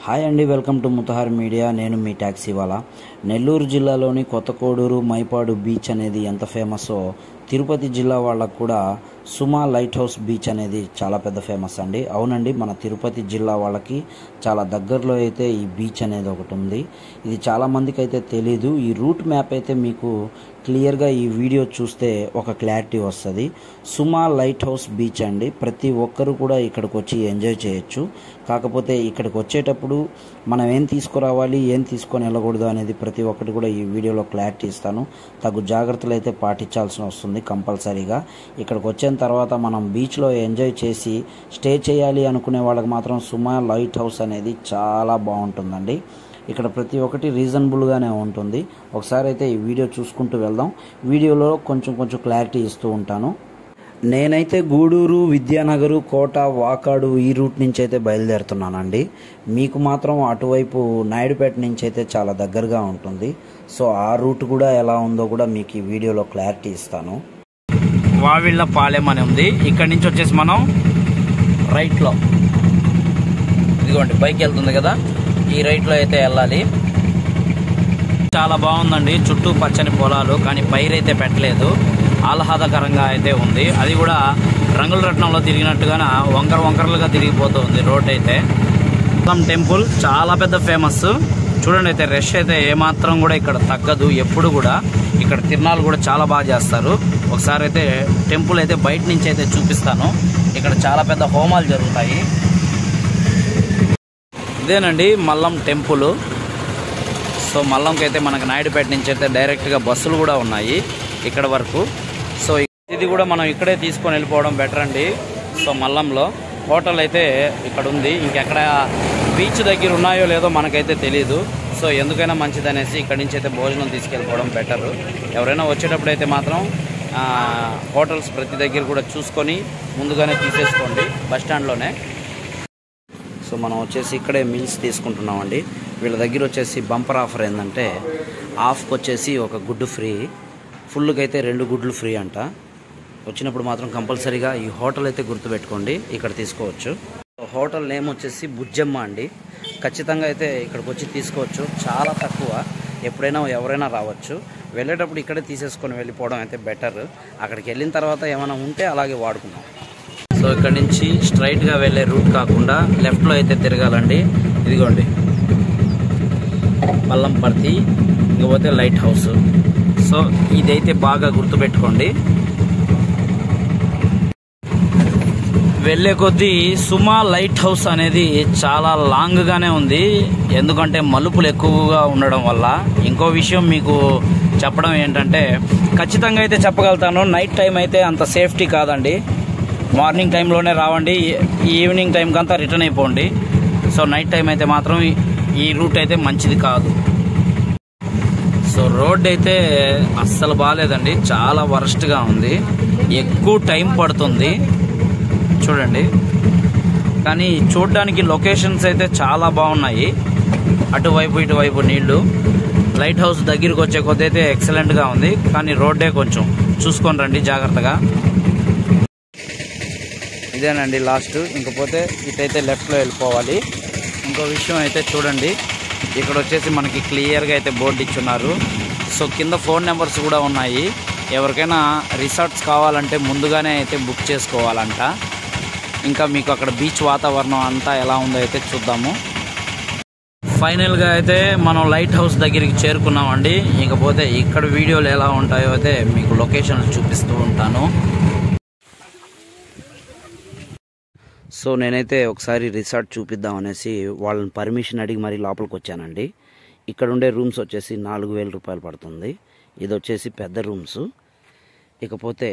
Hi అండి, welcome to ముతహార్ media. నేను మీ taxi వాలా. నెల్లూరు జిల్లాలోని కొత్తకోడూరు మైపాడు బీచ్ అనేది ఎంత ఫేమస్సో తిరుపతి జిల్లా వాళ్ళకు కూడా సుమా లైట్ హౌస్ బీచ్ అనేది చాలా పెద్ద ఫేమస్ అండి. అవునండి, మన తిరుపతి జిల్లా వాళ్ళకి చాలా దగ్గరలో అయితే ఈ బీచ్ అనేది ఒకటి ఉంది. ఇది చాలామందికి అయితే తెలీదు. ఈ రూట్ మ్యాప్ అయితే మీకు క్లియర్గా ఈ వీడియో చూస్తే ఒక క్లారిటీ వస్తుంది. సుమా లైట్ హౌస్ బీచ్ అండి. ప్రతి ఒక్కరు కూడా ఇక్కడికి వచ్చి ఎంజాయ్ చేయొచ్చు. కాకపోతే ఇక్కడికి వచ్చేటప్పుడు మనం ఏం తీసుకురావాలి, ఏం తీసుకొని వెళ్ళకూడదు అనేది ప్రతి ఒక్కటి కూడా ఈ వీడియోలో క్లారిటీ ఇస్తాను. తగు జాగ్రత్తలు అయితే పాటించాల్సి వస్తుంది కంపల్సరీగా. ఇక్కడికి వచ్చిన తర్వాత మనం బీచ్లో ఎంజాయ్ చేసి స్టే చేయాలి అనుకునే వాళ్ళకి మాత్రం సుమా లైట్ హౌస్ అనేది చాలా బాగుంటుందండి. ఇక్కడ ప్రతి ఒక్కటి రీజనబుల్గానే ఉంటుంది. ఒకసారి అయితే ఈ వీడియో చూసుకుంటూ వెళ్దాం. వీడియోలో కొంచెం క్లారిటీ ఇస్తూ ఉంటాను. నేనైతే గూడూరు, విద్యానగరు, కోట, వాకాడు ఈ రూట్ నుంచి అయితే బయలుదేరుతున్నానండి. మీకు మాత్రం అటువైపు నాయుడుపేట నుంచి అయితే చాలా దగ్గరగా ఉంటుంది. సో ఆ రూట్ కూడా ఎలా ఉందో కూడా మీకు ఈ వీడియోలో క్లారిటీ ఇస్తాను. వావిళ్ళ పాలెం అని ఉంది. ఇక్కడ నుంచి వచ్చేసి మనం రైట్లో, ఇదిగోండి బైక్ వెళ్తుంది కదా, ఈ రైట్లో అయితే వెళ్ళాలి. చాలా బాగుందండి. చుట్టూ పచ్చని పొలాలు, కానీ పైరైతే పెట్టలేదు. ఆహ్లాదకరంగా అయితే ఉంది. అది కూడా రంగుల రత్నంలో తిరిగినట్టుగా వంకరలుగా తిరిగిపోతుంది రోడ్ అయితే. టెంపుల్ చాలా పెద్ద ఫేమస్. చూడండి అయితే రష్ అయితే ఏమాత్రం కూడా ఇక్కడ తగ్గదు. ఎప్పుడు కూడా ఇక్కడ తిరునాళ్ళు కూడా చాలా బాగా చేస్తారు. ఒకసారి అయితే టెంపుల్ అయితే బయట నుంచి అయితే చూపిస్తాను. ఇక్కడ చాలా పెద్ద హోమాలు జరుగుతాయి. ఇదేనండి మల్లం టెంపుల్. సో మల్లంకి అయితే మనకు నాయుడుపేట నుంచి అయితే డైరెక్ట్గా బస్సులు కూడా ఉన్నాయి ఇక్కడ వరకు. సో ఇది కూడా మనం ఇక్కడే తీసుకొని వెళ్ళిపోవడం బెటర్ అండి. సో మల్లంలో హోటల్ అయితే ఇక్కడ ఉంది. ఇంకెక్కడ బీచ్ దగ్గర ఉన్నాయో లేదో మనకైతే తెలీదు. సో ఎందుకైనా మంచిదనేసి ఇక్కడి నుంచి అయితే భోజనం తీసుకెళ్ళిపోవడం బెటర్. ఎవరైనా వచ్చేటప్పుడు అయితే మాత్రం హోటల్స్ ప్రతి దగ్గర కూడా చూసుకొని ముందుగానే తీసేసుకోండి బస్టాండ్లోనే. సో మనం వచ్చేసి ఇక్కడే మీల్స్ తీసుకుంటున్నామండి. వీళ్ళ దగ్గర వచ్చేసి బంపర్ ఆఫర్ ఏంటంటే హాఫ్కి వచ్చేసి ఒక గుడ్డు ఫ్రీ, ఫుల్కి అయితే 2 గుడ్లు ఫ్రీ అంట. వచ్చినప్పుడు మాత్రం కంపల్సరీగా ఈ హోటల్ అయితే గుర్తుపెట్టుకోండి, ఇక్కడ తీసుకోవచ్చు. హోటల్ నేమ్ వచ్చేసి బుజ్జమ్మ అండి. ఖచ్చితంగా అయితే ఇక్కడికి వచ్చి తీసుకోవచ్చు. చాలా తక్కువ, ఎప్పుడైనా ఎవరైనా రావచ్చు. వెళ్ళేటప్పుడు ఇక్కడే తీసేసుకొని వెళ్ళిపోవడం అయితే బెటర్. అక్కడికి వెళ్ళిన తర్వాత ఏమైనా ఉంటే అలాగే వాడుకున్నాం. సో ఇక్కడ నుంచి స్ట్రైట్గా వెళ్ళే రూట్ కాకుండా లెఫ్ట్లో అయితే తిరగాలండి. ఇదిగోండి పల్లంపర్తి, ఇంకపోతే లైట్ హౌస్. సో ఇదైతే బాగా గుర్తుపెట్టుకోండి. వెళ్ళే కొద్దీ సుమా లైట్ హౌస్ అనేది చాలా లాంగ్గానే ఉంది. ఎందుకంటే మలుపులు ఎక్కువగా ఉండడం వల్ల. ఇంకో విషయం మీకు చెప్పడం ఏంటంటే, ఖచ్చితంగా అయితే చెప్పగలుగుతాను, నైట్ టైం అయితే అంత సేఫ్టీ కాదండి. మార్నింగ్ టైంలోనే రావండి, ఈవినింగ్ టైంకి అంతా రిటర్న్ అయిపోండి. సో నైట్ టైం అయితే మాత్రం ఈ రూట్ అయితే మంచిది కాదు. సో రోడ్ అయితే అస్సలు బాగాలేదండి, చాలా వరస్ట్గా ఉంది. ఎక్కువ టైం పడుతుంది చూడండి. కానీ చూడడానికి లొకేషన్స్ అయితే చాలా బాగున్నాయి. అటువైపు ఇటువైపు నీళ్లు. లైట్ హౌస్ దగ్గరికి వచ్చే కొద్ది అయితే ఎక్సలెంట్గా ఉంది. కానీ రోడ్డే కొంచెం చూసుకొని రండి జాగ్రత్తగా. ఇదేనండి లాస్ట్. ఇంకపోతే ఇటైతే లెఫ్ట్లో వెళ్ళిపోవాలి. ఇంకో విషయం అయితే చూడండి, ఇక్కడ వచ్చేసి మనకి క్లియర్గా అయితే బోర్డు ఇచ్చున్నారు. సో కింద ఫోన్ నెంబర్స్ కూడా ఉన్నాయి. ఎవరికైనా రిసార్ట్స్ కావాలంటే ముందుగానే అయితే బుక్ చేసుకోవాలంట. ఇంకా మీకు అక్కడ బీచ్ వాతావరణం అంతా ఎలా ఉందో అయితే చూద్దాము. ఫైనల్గా అయితే మనం లైట్ హౌస్ దగ్గరికి చేరుకున్నామండి. ఇకపోతే ఇక్కడ వీడియోలు ఎలా ఉంటాయో అయితే మీకు లొకేషన్లు చూపిస్తూ ఉంటాను. సో నేనైతే ఒకసారి రిసార్ట్ చూపిద్దాం అనేసి వాళ్ళని పర్మిషన్ అడిగి మరీ లోపలికి వచ్చానండి. ఇక్కడ ఉండే రూమ్స్ వచ్చేసి 4,000 రూపాయలు పడుతుంది. ఇది వచ్చేసి పెద్ద రూమ్స్. ఇకపోతే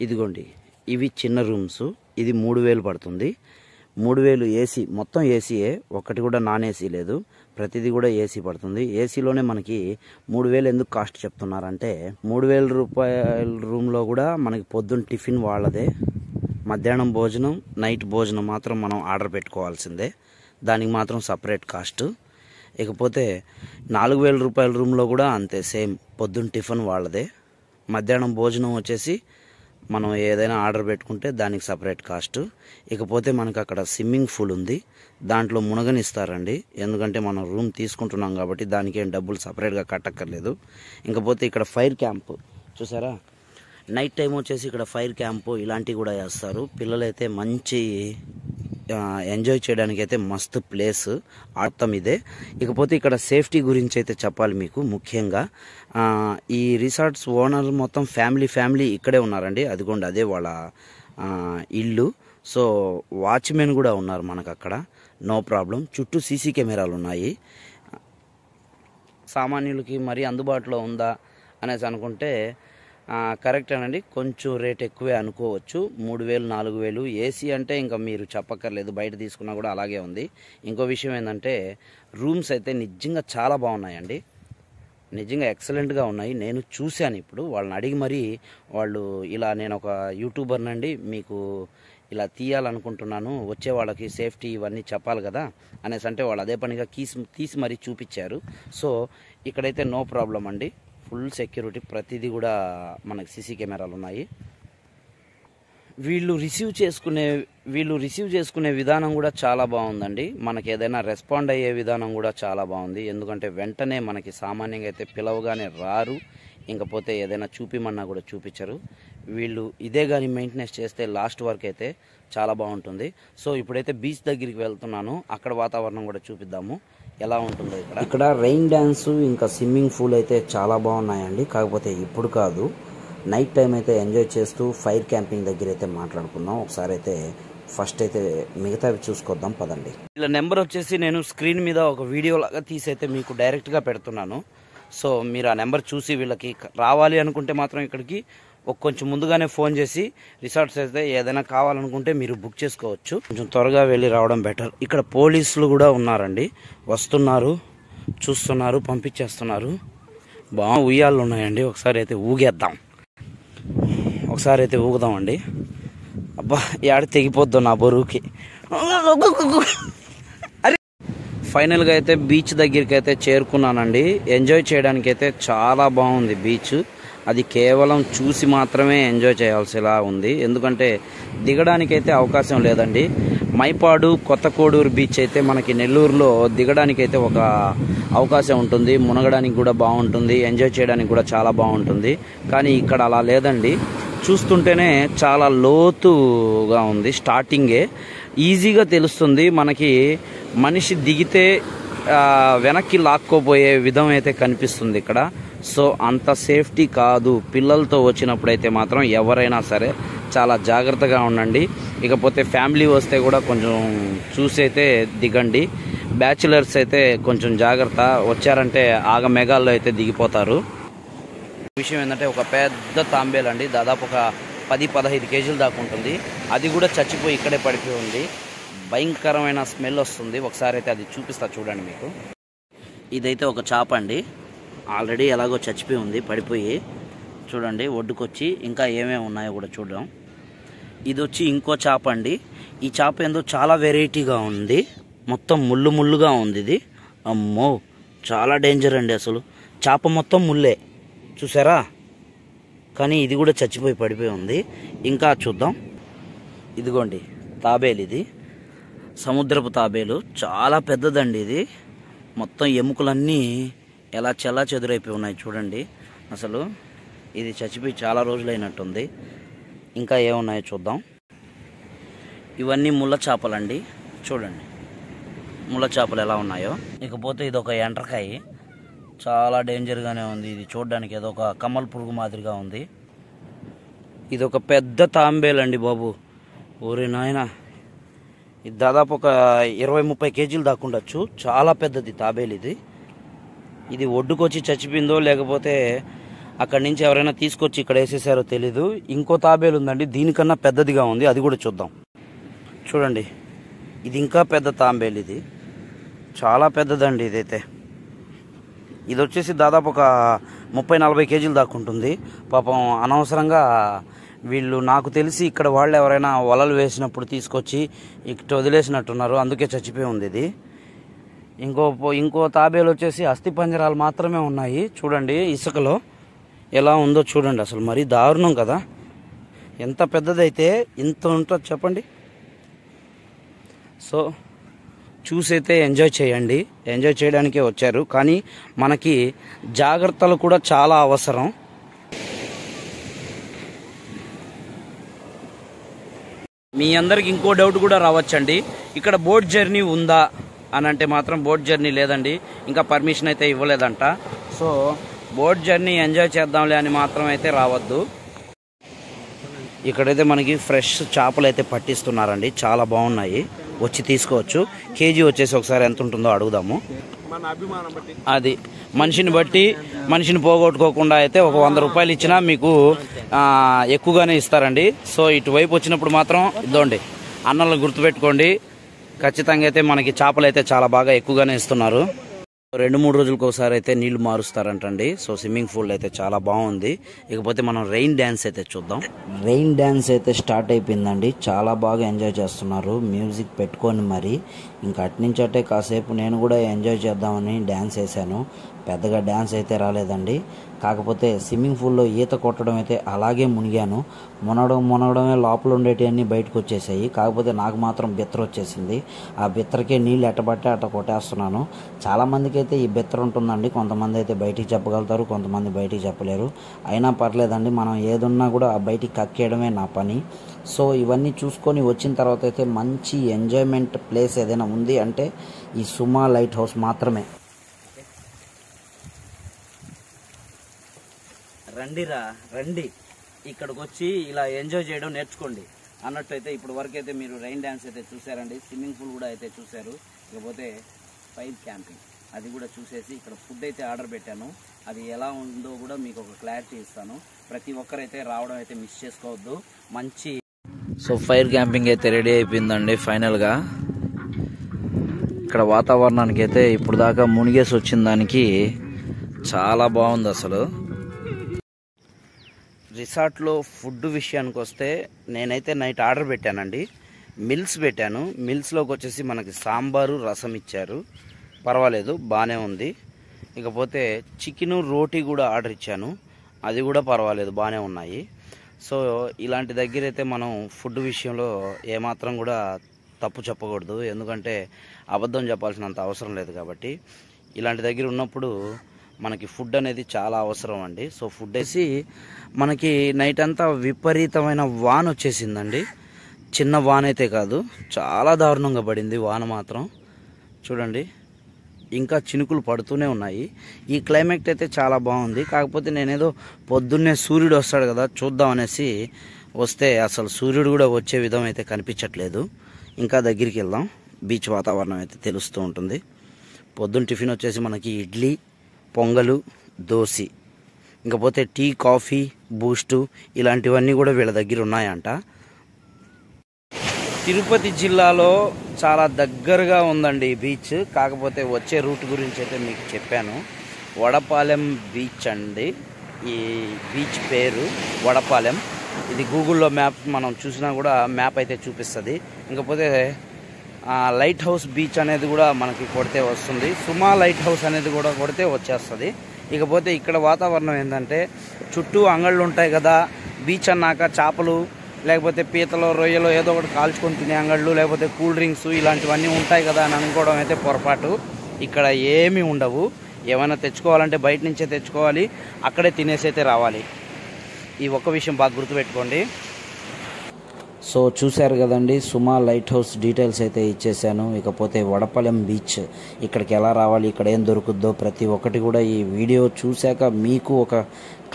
ఇదిగోండి ఇవి చిన్న రూమ్స్. ఇది 3,000 పడుతుంది. 3,000 ఏసీ, మొత్తం ఏసీయే, ఒక్కటి కూడా నాన్ ఏసీ లేదు. ప్రతిదీ కూడా ఏసీ పడుతుంది. ఏసీలోనే మనకి 3,000 ఎందుకు కాస్ట్ చెప్తున్నారంటే, 3,000 రూపాయల రూమ్లో కూడా మనకి పొద్దున్న టిఫిన్ వాళ్ళదే, మధ్యాహ్నం భోజనం, నైట్ భోజనం మాత్రం మనం ఆర్డర్ పెట్టుకోవాల్సిందే. దానికి మాత్రం సపరేట్ కాస్ట్. ఇకపోతే 4,000 రూపాయల రూమ్లో కూడా అంతే, సేమ్, పొద్దున్న టిఫిన్ వాళ్ళదే, మధ్యాహ్నం భోజనం వచ్చేసి మనం ఏదైనా ఆర్డర్ పెట్టుకుంటే దానికి సపరేట్ కాస్ట్. ఇకపోతే మనకు అక్కడ స్విమ్మింగ్ పూల్ ఉంది, దాంట్లో మునగనిస్తారండి. ఎందుకంటే మనం రూమ్ తీసుకుంటున్నాం కాబట్టి దానికి ఏం డబ్బులు సపరేట్గా కట్టక్కర్లేదు. ఇంకపోతే ఇక్కడ ఫైర్ క్యాంప్ చూసారా, నైట్ టైం వచ్చేసి ఇక్కడ ఫైర్ క్యాంపు ఇలాంటివి కూడా చేస్తారు. పిల్లలైతే మంచి ఎంజాయ్ చేయడానికి అయితే మస్తు ప్లేస్ ఆడతాం ఇదే. ఇకపోతే ఇక్కడ సేఫ్టీ గురించి అయితే చెప్పాలి మీకు. ముఖ్యంగా ఈ రిసార్ట్స్ ఓనర్ మొత్తం ఫ్యామిలీ ఇక్కడే ఉన్నారండి. అదిగోండి అదే వాళ్ళ ఇల్లు. సో వాచ్మెన్ కూడా ఉన్నారు మనకు అక్కడ, నో ప్రాబ్లం. చుట్టూ సీసీ కెమెరాలు ఉన్నాయి. సామాన్యులకి మరీ అందుబాటులో ఉందా అనేసి అనుకుంటే కరెక్టేనండి, కొంచెం రేట్ ఎక్కువే అనుకోవచ్చు. 3000 4000. ఏసీ అంటే ఇంకా మీరు చెప్పక్కర్లేదు, బయట తీసుకున్నా కూడా అలాగే ఉంది. ఇంకో విషయం ఏంటంటే రూమ్స్ అయితే నిజంగా చాలా బాగున్నాయండి, నిజంగా ఎక్సలెంట్గా ఉన్నాయి. నేను చూశాను ఇప్పుడు వాళ్ళని అడిగి మరీ. వాళ్ళు ఇలా నేను ఒక యూట్యూబర్నండి, మీకు ఇలా తీయాలనుకుంటున్నాను, వచ్చే వాళ్ళకి సేఫ్టీ ఇవన్నీ చెప్పాలి కదా అనేసి అంటే వాళ్ళు అదే పనిగా తీసి మరీ చూపించారు. సో ఇక్కడైతే నో ప్రాబ్లం అండి, ఫుల్ సెక్యూరిటీ, ప్రతిదీ కూడా మనకి సీసీ కెమెరాలు ఉన్నాయి. వీళ్ళు రిసీవ్ చేసుకునే విధానం కూడా చాలా బాగుందండి. మనకి ఏదైనా రెస్పాండ్ అయ్యే విధానం కూడా చాలా బాగుంది. ఎందుకంటే వెంటనే మనకి సామాన్యంగా అయితే పిలవగానే రారు, ఇంకపోతే ఏదైనా చూపిమన్నా కూడా చూపించరు. వీళ్ళు ఇదే కానీ మెయింటెనెన్స్ చేస్తే లాస్ట్ వరకు అయితే చాలా బాగుంటుంది. సో ఇప్పుడైతే బీచ్ దగ్గరికి వెళ్తున్నాను, అక్కడ వాతావరణం కూడా చూపిద్దాము ఎలా ఉంటుందో. ఇక్కడ రెయిన్ డ్యాన్స్ ఇంకా స్విమ్మింగ్ పూల్ అయితే చాలా బాగున్నాయండి. కాకపోతే ఇప్పుడు కాదు, నైట్ టైం అయితే ఎంజాయ్ చేస్తూ ఫైర్ క్యాంపింగ్ దగ్గర అయితే మాట్లాడుకుందాం. ఒకసారి అయితే ఫస్ట్ అయితే మిగతావి చూసుకొద్దాం పదండి. ఇలా నెంబర్ వచ్చేసి నేను స్క్రీన్ మీద ఒక వీడియో లాగా తీసి అయితే మీకు డైరెక్ట్గా పెడుతున్నాను. సో మీరు ఆ నెంబర్ చూసి వీళ్ళకి రావాలి అనుకుంటే మాత్రం ఇక్కడికి కొంచెం ముందుగానే ఫోన్ చేసి రిసార్ట్స్ అయితే ఏదైనా కావాలనుకుంటే మీరు బుక్ చేసుకోవచ్చు. కొంచెం త్వరగా వెళ్ళి రావడం బెటర్. ఇక్కడ పోలీసులు కూడా ఉన్నారండి, వస్తున్నారు, చూస్తున్నారు, పంపించేస్తున్నారు. బాగా ఉయ్యాలు ఉన్నాయండి, ఒకసారి అయితే ఊగేద్దాం, ఒకసారి అయితే ఊగుదామండి. అబ్బా యాడ తెగిపోద్దాం నా బరువుకి. అరే ఫైనల్గా అయితే బీచ్ దగ్గరికి అయితే చేరుకున్నానండి. ఎంజాయ్ చేయడానికి అయితే చాలా బాగుంది బీచ్. అది కేవలం చూసి మాత్రమే ఎంజాయ్ చేయాల్సిలా ఉంది, ఎందుకంటే దిగడానికైతే అవకాశం లేదండి. మైపాడు కొత్తకోడూరు బీచ్ అయితే మనకి నెల్లూరులో దిగడానికైతే ఒక అవకాశం ఉంటుంది, మునగడానికి కూడా బాగుంటుంది, ఎంజాయ్ చేయడానికి కూడా చాలా బాగుంటుంది. కానీ ఇక్కడ అలా లేదండి, చూస్తుంటేనే చాలా లోతుగా ఉంది. స్టార్టింగే ఈజీగా తెలుస్తుంది మనకి, మనిషి దిగితే వెనక్కి లాక్కోపోయే విధం అయితే కనిపిస్తుంది ఇక్కడ. సో అంత సేఫ్టీ కాదు. పిల్లలతో వచ్చినప్పుడైతే మాత్రం ఎవరైనా సరే చాలా జాగ్రత్తగా ఉండండి. ఇకపోతే ఫ్యామిలీ వస్తే కూడా కొంచెం చూసి అయితే దిగండి. బ్యాచులర్స్ అయితే కొంచెం జాగ్రత్త, వచ్చారంటే ఆగమేఘాల్లో అయితే దిగిపోతారు. విషయం ఏంటంటే ఒక పెద్ద తాంబేలండి, దాదాపు ఒక 10-15 కేజీలు దాకా ఉంటుంది. అది కూడా చచ్చిపోయి ఇక్కడే పడిపోయి ఉంది. భయంకరమైన స్మెల్ వస్తుంది. ఒకసారి అయితే అది చూపిస్తా చూడండి మీకు. ఇదైతే ఒక చేప అండి, ఆల్రెడీ ఎలాగో చచ్చిపోయి ఉంది పడిపోయి. చూడండి ఒడ్డుకొచ్చి ఇంకా ఏమేమి ఉన్నాయో కూడా చూద్దాం. ఇది వచ్చి ఇంకో చేప అండి. ఈ చేప ఏందో చాలా వెరైటీగా ఉంది, మొత్తం ముళ్ళుగా ఉంది ఇది. అమ్మో చాలా డేంజర్ అండి, అసలు చేప మొత్తం ముళ్ళే చూసారా. కానీ ఇది కూడా చచ్చిపోయి పడిపోయి ఉంది. ఇంకా చూద్దాం. ఇదిగోండి తాబేలు, ఇది సముద్రపు తాబేలు, చాలా పెద్దదండి ఇది. మొత్తం ఎముకలన్నీ ఎలా చెల్లాచెదురైపోయి ఉన్నాయి చూడండి. అసలు ఇది చచ్చిపోయి చాలా రోజులైనట్టుంది. ఇంకా ఏమున్నాయో చూద్దాం. ఇవన్నీ ముళ్ళ చేపలండి, చూడండి ముళ్ళ చేపలు ఎలా ఉన్నాయో. ఇకపోతే ఇది ఒక ఎండ్రకాయ, చాలా డేంజర్గానే ఉంది. ఇది చూడడానికి ఏదో ఒక కమ్మల పురుగు మాదిరిగా ఉంది. ఇది ఒక పెద్ద తాంబేలండి బాబు, ఓరే నాయన. ఇది దాదాపు ఒక 20-30 కేజీలు దాకా ఉండొచ్చు, చాలా పెద్దది తాబేలు ఇది. ఇది ఒడ్డుకొచ్చి చచ్చిపోయిందో లేకపోతే అక్కడి నుంచి ఎవరైనా తీసుకొచ్చి ఇక్కడ వేసేసారో తెలీదు. ఇంకో తాబేలు ఉందండి, దీనికన్నా పెద్దదిగా ఉంది, అది కూడా చూద్దాం. చూడండి ఇది ఇంకా పెద్ద తాంబేలు, ఇది చాలా పెద్దదండి. ఇదైతే ఇది వచ్చేసి దాదాపు ఒక 30-40 కేజీలు దాకా ఉంటుంది. పాపం అనవసరంగా వీళ్ళు, నాకు తెలిసి ఇక్కడ వాళ్ళు ఎవరైనా వలలు వేసినప్పుడు తీసుకొచ్చి ఇక్కడ వదిలేసినట్టున్నారు, అందుకే చచ్చిపోయి ఉంది ఇది. ఇంకో తాబేలు వచ్చేసి అస్థిపంజరాలు మాత్రమే ఉన్నాయి. చూడండి ఇసుకలో ఎలా ఉందో చూడండి, అసలు మరీ దారుణం కదా. ఎంత పెద్దదైతే ఇంత ఉంటుంది చెప్పండి. సో చూసైతే ఎంజాయ్ చేయండి. ఎంజాయ్ చేయడానికే వచ్చారు, కానీ మనకి జాగ్రత్తలు కూడా చాలా అవసరం. మీ అందరికి ఇంకో డౌట్ కూడా రావచ్చండి, ఇక్కడ బోట్ జర్నీ ఉందా అని అంటే మాత్రం బోట్ జర్నీ లేదండి, ఇంకా పర్మిషన్ అయితే ఇవ్వలేదంట. సో బోట్ జర్నీ ఎంజాయ్ చేద్దాంలే అని మాత్రం అయితే రావద్దు. ఇక్కడైతే మనకి ఫ్రెష్ చేపలు అయితే పట్టిస్తున్నారండి, చాలా బాగున్నాయి, వచ్చి తీసుకోవచ్చు. కేజీ వచ్చేసి ఒకసారి ఎంత ఉంటుందో అడుగుదాము. అది మనిషిని బట్టి, మనిషిని పోగొట్టుకోకుండా అయితే ఒక 100 రూపాయలు ఇచ్చినా మీకు ఎక్కువగానే ఇస్తారండి. సో ఇటువైపు వచ్చినప్పుడు మాత్రం ఇద్దండి, అన్నలను గుర్తుపెట్టుకోండి. ఖచ్చితంగా అయితే మనకి చేపలు అయితే చాలా బాగా ఎక్కువగానే ఇస్తున్నారు. 2-3 రోజులకు ఒకసారి అయితే నీళ్లు మారుస్తారంటండి. సో స్విమ్మింగ్ పూల్ అయితే చాలా బాగుంది. ఇకపోతే మనం రెయిన్ డ్యాన్స్ అయితే చూద్దాం. రెయిన్ డ్యాన్స్ అయితే స్టార్ట్ అయిపోయిందండి, చాలా బాగా ఎంజాయ్ చేస్తున్నారు మ్యూజిక్ పెట్టుకొని. మరి ఇంకా అట్నుంచి అట్టే కాసేపు నేను కూడా ఎంజాయ్ చేద్దామని డ్యాన్స్ వేసాను. పెద్దగా డ్యాన్స్ అయితే రాలేదండి, కాకపోతే స్విమ్మింగ్ పూల్లో ఈత కొట్టడం అయితే అలాగే మునిగాను. మునగడమే లోపల ఉండేటివన్నీ బయటకు వచ్చేసాయి. కాకపోతే నాకు మాత్రం బిత్తర వచ్చేసింది. ఆ బిత్తరకే నీళ్ళు ఎట్టబట్టే అట్ట కొట్టేస్తున్నాను. చాలామందికి అయితే ఈ బిత్తర ఉంటుందండి, కొంతమంది అయితే బయటికి చెప్పగలుగుతారు, కొంతమంది బయటికి చెప్పలేరు. అయినా పర్లేదండి, మనం ఏదున్నా కూడా బయటికి కక్కేయడమే నా పని. సో ఇవన్నీ చూసుకొని వచ్చిన తర్వాత అయితే మంచి ఎంజాయ్మెంట్ ప్లేస్ ఏదైనా ఉంది అంటే ఈ సుమా లైట్ హౌస్ మాత్రమే. రండి ఇక్కడికి వచ్చి ఇలా ఎంజాయ్ చేయడం నేర్చుకోండి అన్నట్టు అయితే ఇప్పుడు వరకు అయితే మీరు రైన్ డ్యాన్స్ అయితే చూసారండి, స్విమ్మింగ్ పూల్ కూడా అయితే చూశారు. ఇకపోతే ఫైర్ క్యాంపింగ్ అది కూడా చూసేసి ఇక్కడ ఫుడ్ అయితే ఆర్డర్ పెట్టాను, అది ఎలా ఉందో కూడా మీకు ఒక క్లారిటీ ఇస్తాను. ప్రతి ఒక్కరైతే రావడం అయితే మిస్ చేసుకోవద్దు. మంచి సో ఫైర్ క్యాంపింగ్ అయితే రెడీ అయిపోయిందండి ఫైనల్గా. ఇక్కడ వాతావరణానికి అయితే ఇప్పుడు దాకా మునిగేసి వచ్చిన దానికి చాలా బాగుంది అసలు. రిసార్ట్లో ఫుడ్ విషయానికి వస్తే నేనైతే నైట్ ఆర్డర్ పెట్టానండి, మిల్స్ పెట్టాను. మిల్స్లోకి వచ్చేసి మనకి సాంబారు రసం ఇచ్చారు, పర్వాలేదు బాగానే ఉంది. ఇకపోతే చికెను రోటీ కూడా ఆర్డర్ ఇచ్చాను, అది కూడా పర్వాలేదు బాగానే ఉన్నాయి. సో ఇలాంటి దగ్గర అయితే మనం ఫుడ్ విషయంలో ఏమాత్రం కూడా తప్పు చెప్పకూడదు, ఎందుకంటే అబద్ధం చెప్పాల్సినంత అవసరం లేదు కాబట్టి. ఇలాంటి దగ్గర ఉన్నప్పుడు మనకి ఫుడ్ అనేది చాలా అవసరం అండి. సో ఫుడ్ వేసి మనకి నైట్ అంతా విపరీతమైన వాన వచ్చేసిందండి. చిన్న వాన అయితే కాదు, చాలా దారుణంగా పడింది వాన మాత్రం. చూడండి ఇంకా చినుకులు పడుతూనే ఉన్నాయి. ఈ క్లైమేట్ అయితే చాలా బాగుంది. కాకపోతే నేనేదో పొద్దున్నే సూర్యుడు వస్తాడు కదా చూద్దాం అనేసి వస్తే అసలు సూర్యుడు కూడా వచ్చే విధం అయితే కనిపించట్లేదు. ఇంకా దగ్గరికి వెళ్దాం, బీచ్ వాతావరణం అయితే తెలుస్తూ ఉంటుంది. పొద్దున్న టిఫిన్ వచ్చేసి మనకి ఇడ్లీ, పొంగలు, దోశ, ఇంకపోతే టీ, కాఫీ, బూస్టు ఇలాంటివన్నీ కూడా వీళ్ళ దగ్గర ఉన్నాయంట. తిరుపతి జిల్లాలో చాలా దగ్గరగా ఉందండి ఈ బీచ్. కాకపోతే వచ్చే రూట్ గురించి అయితే మీకు చెప్పాను. వడపాలెం బీచ్ అండి, ఈ బీచ్ పేరు వడపాలెం. ఇది గూగుల్లో మ్యాప్ మనం చూసినా కూడా మ్యాప్ అయితే చూపిస్తుంది. ఇంకపోతే లైట్ హౌస్ బీచ్ అనేది కూడా మనకి కొడితే వస్తుంది, సుమా లైట్ హౌస్ అనేది కూడా కొడితే వచ్చేస్తుంది. ఇకపోతే ఇక్కడ వాతావరణం ఏంటంటే చుట్టూ అంగళ్ళు ఉంటాయి కదా, బీచ్ అన్నాక చేపలు లేకపోతే పీతలో రొయ్యలో ఏదో ఒకటి కాల్చుకొని తినే అంగళ్ళు లేకపోతే కూల్ డ్రింక్స్ ఇలాంటివన్నీ ఉంటాయి కదా అని అనుకోవడం అయితే పొరపాటు. ఇక్కడ ఏమీ ఉండవు. ఏమైనా తెచ్చుకోవాలంటే బయట నుంచే తెచ్చుకోవాలి, అక్కడే తినేసి అయితే రావాలి. ఈ ఒక్క విషయం బాగా గుర్తుపెట్టుకోండి. సో చూశారు కదండి, సుమా లైట్ హౌస్ డీటెయిల్స్ అయితే ఇచ్చేసాను. ఇకపోతే వడపాలెం బీచ్ ఇక్కడికి ఎలా రావాలి, ఇక్కడ ఏం దొరుకుద్దో ప్రతి ఒక్కటి కూడా ఈ వీడియో చూశాక మీకు ఒక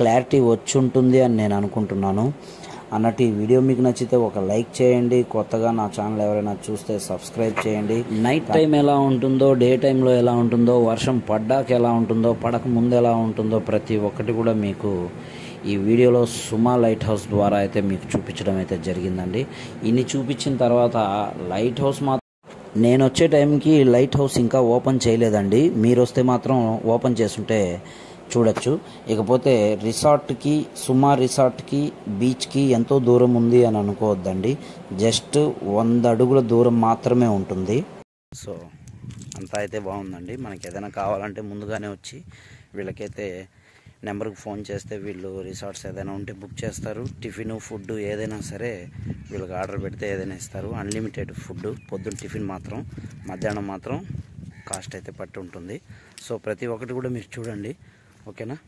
క్లారిటీ వచ్చి ఉంటుంది అని నేను అనుకుంటున్నాను. అన్నట్టు ఈ వీడియో మీకు నచ్చితే ఒక లైక్ చేయండి, కొత్తగా నా ఛానల్ ఎవరైనా చూస్తే సబ్స్క్రైబ్ చేయండి. నైట్ టైం ఎలా ఉంటుందో, డే టైంలో ఎలా ఉంటుందో, వర్షం పడ్డాక ఎలా ఉంటుందో, పడక ముందు ఎలా ఉంటుందో ప్రతి ఒక్కటి కూడా మీకు ఈ వీడియోలో సుమా లైట్ హౌస్ ద్వారా అయితే మీకు చూపించడం అయితే జరిగిందండి. ఇన్ని చూపించిన తర్వాత లైట్ హౌస్ మాత్రం నేను వచ్చే టైంకి లైట్ హౌస్ ఇంకా ఓపెన్ చేయలేదండి. మీరు వస్తే మాత్రం ఓపెన్ చేస్తుంటే చూడొచ్చు. ఇకపోతే రిసార్ట్కి, సుమా రిసార్ట్కి బీచ్కి ఎంతో దూరం ఉంది అని అనుకోవద్దండి, జస్ట్ 100 అడుగుల దూరం మాత్రమే ఉంటుంది. సో అంతా అయితే బాగుందండి. మనకి ఏదైనా కావాలంటే ముందుగానే వచ్చి వీళ్ళకైతే నెంబర్కి ఫోన్ చేస్తే వీళ్ళు రిసార్ట్స్ ఏదైనా ఉంటే బుక్ చేస్తారు. టిఫిన్ ఫుడ్ ఏదైనా సరే వీళ్ళకి ఆర్డర్ పెడితే ఏదైనా ఇస్తారు. Unlimited food. పొద్దున్న టిఫిన్ మాత్రం, మధ్యాహ్నం మాత్రం కాస్ట్ అయితే పట్టి ఉంటుంది. సో ప్రతి ఒక్కటి కూడా మీరు చూడండి, ఓకేనా.